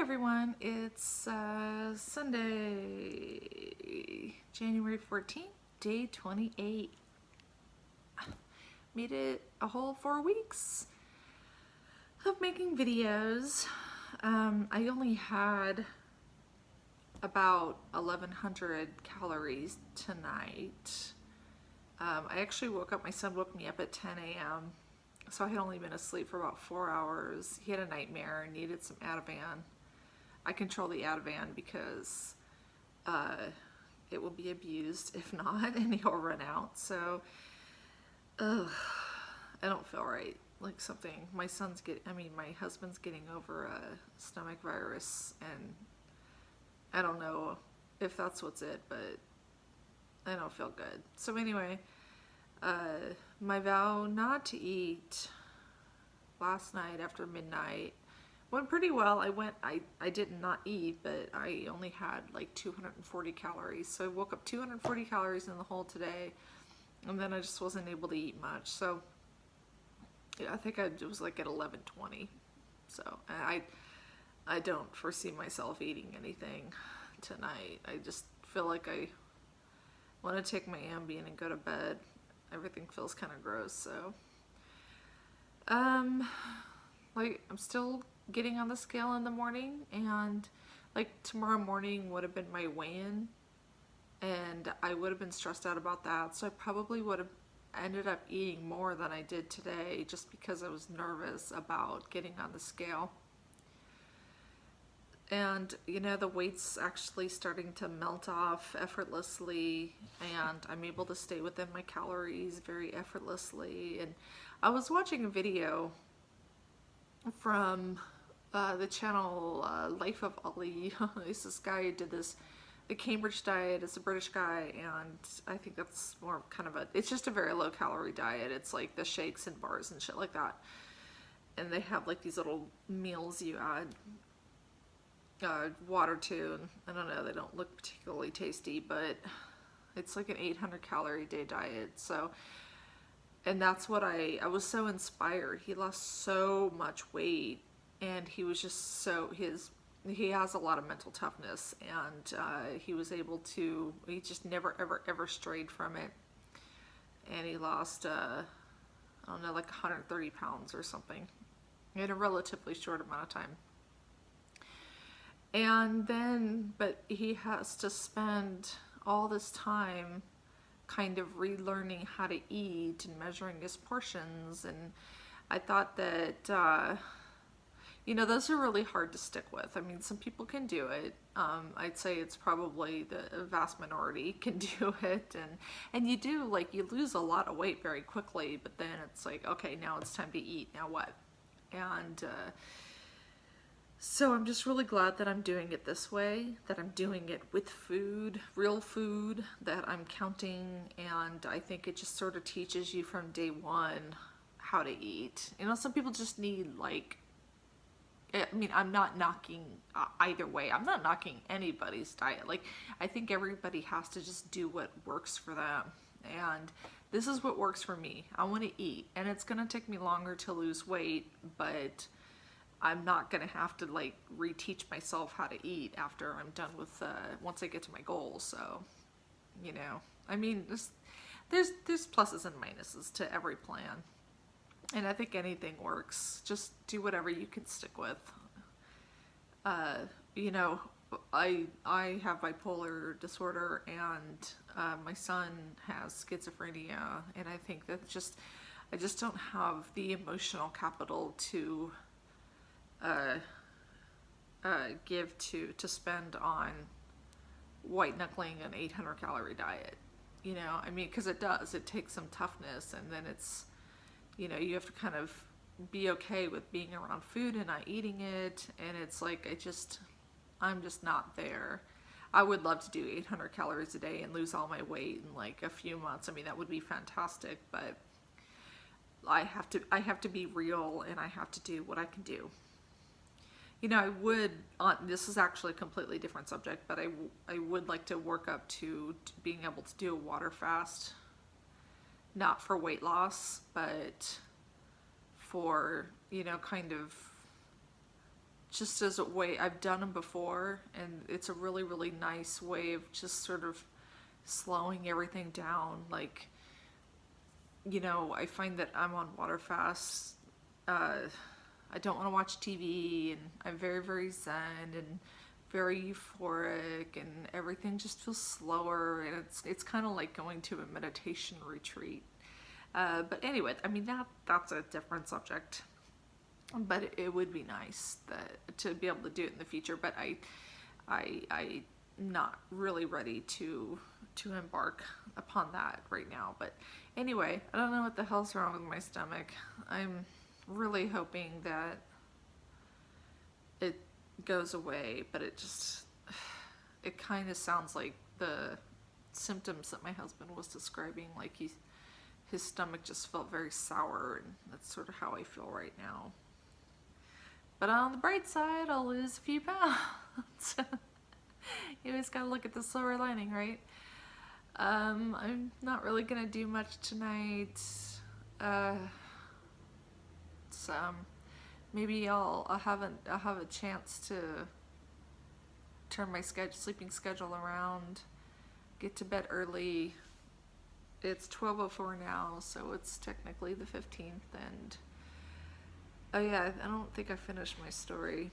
Everyone, it's Sunday, January 14th, day 28. Made it a whole 4 weeks of making videos. I only had about 1,100 calories tonight. I actually woke up, my son woke me up at 10 a.m. So I had only been asleep for about 4 hours. He had a nightmare and needed some Ativan. I control the Ativan because it will be abused if not, and he'll run out. So, I don't feel right. Like something, my husband's getting over a stomach virus, and I don't know if that's what's it, but I don't feel good. So anyway, my vow not to eat last night after midnight went pretty well. I did not eat, but I only had like 240 calories. So I woke up 240 calories in the hole today, and then I just wasn't able to eat much. So yeah, I think it was like at 11:20. So I don't foresee myself eating anything tonight. I just feel like I want to take my Ambien and go to bed. Everything feels kind of gross. So like I'm still getting on the scale in the morning, and like tomorrow morning would have been my weigh-in, and I would have been stressed out about that, so I probably would have ended up eating more than I did today just because I was nervous about getting on the scale. And you know, the weight's actually starting to melt off effortlessly, and I'm able to stay within my calories very effortlessly. And I was watching a video from the channel Life of Ali. It's this guy who did the Cambridge diet. It's a British guy, and I think that's more kind of it's just a very low calorie diet. It's like the shakes and bars and shit like that. And they have like these little meals you add water to, and I don't know, they don't look particularly tasty, but it's like an 800 calorie day diet. So, and that's what I was so inspired. He lost so much weight, and he was just he has a lot of mental toughness, and he was able to, he just never ever strayed from it, and he lost I don't know, like 130 pounds or something in a relatively short amount of time. And then, but he has to spend all this time kind of relearning how to eat and measuring his portions. And I thought that, you know, those are really hard to stick with. I mean, some people can do it. I'd say it's probably the vast minority can do it. And you do, like, you lose a lot of weight very quickly, but then it's like, okay, now it's time to eat. Now what? And, so I'm just really glad that I'm doing it this way, that I'm doing it with food, real food, that I'm counting, and I think it just sort of teaches you from day one how to eat. You know, some people just need, like, I mean, I'm not knocking either way. I'm not knocking anybody's diet. Like, I think everybody has to just do what works for them. And this is what works for me. I want to eat, and it's going to take me longer to lose weight, but I'm not gonna have to like reteach myself how to eat after I'm done with once I get to my goal. So, you know, I mean, there's pluses and minuses to every plan, and I think anything works. Just do whatever you can stick with. You know, I have bipolar disorder, and my son has schizophrenia, and I think that I just don't have the emotional capital to give to spend on white knuckling an 800 calorie diet. You know, I mean, because it takes some toughness, and then it's, you know, you have to kind of be okay with being around food and not eating it, and it's like, I'm just not there. I would love to do 800 calories a day and lose all my weight in like a few months. I mean, that would be fantastic, but I have to be real, and I have to do what I can do. You know, I would, this is actually a completely different subject, but I would like to work up to being able to do a water fast, not for weight loss, but for, you know, kind of just as a way, I've done them before, and it's a really, really nice way of just sort of slowing everything down. Like, you know, I find that I'm on water fasts. I don't want to watch TV, and I'm very, very zen and very euphoric, and everything just feels slower, and it's kind of like going to a meditation retreat. But anyway, I mean that's a different subject. But it would be nice to be able to do it in the future. But I'm not really ready to embark upon that right now. But anyway, I don't know what the hell's wrong with my stomach. I'm really hoping that it goes away, but it kind of sounds like the symptoms that my husband was describing, like his stomach just felt very sour, and that's sort of how I feel right now. But on the bright side, I'll lose a few pounds. You always gotta look at the silver lining, right? I'm not really gonna do much tonight. So maybe I'll have a chance to turn my sleeping schedule around, get to bed early. It's 12:04 now, so it's technically the 15th, and oh yeah, I don't think I finished my story.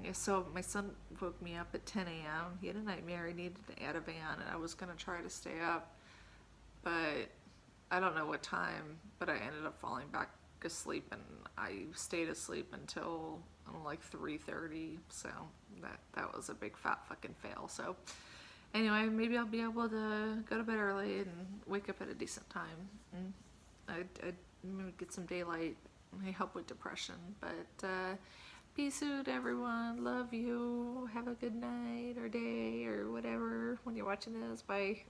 Yeah, so my son woke me up at 10 a.m. He had a nightmare. He needed to add a van, and I was going to try to stay up, but I don't know what time, but I ended up falling back asleep, and I stayed asleep until like 3:30, so that was a big fat fucking fail. So anyway, maybe I'll be able to go to bed early and wake up at a decent time, and I'd maybe get some daylight. May help with depression. But peace out, everyone. Love you. Have a good night or day or whatever when you're watching this. Bye.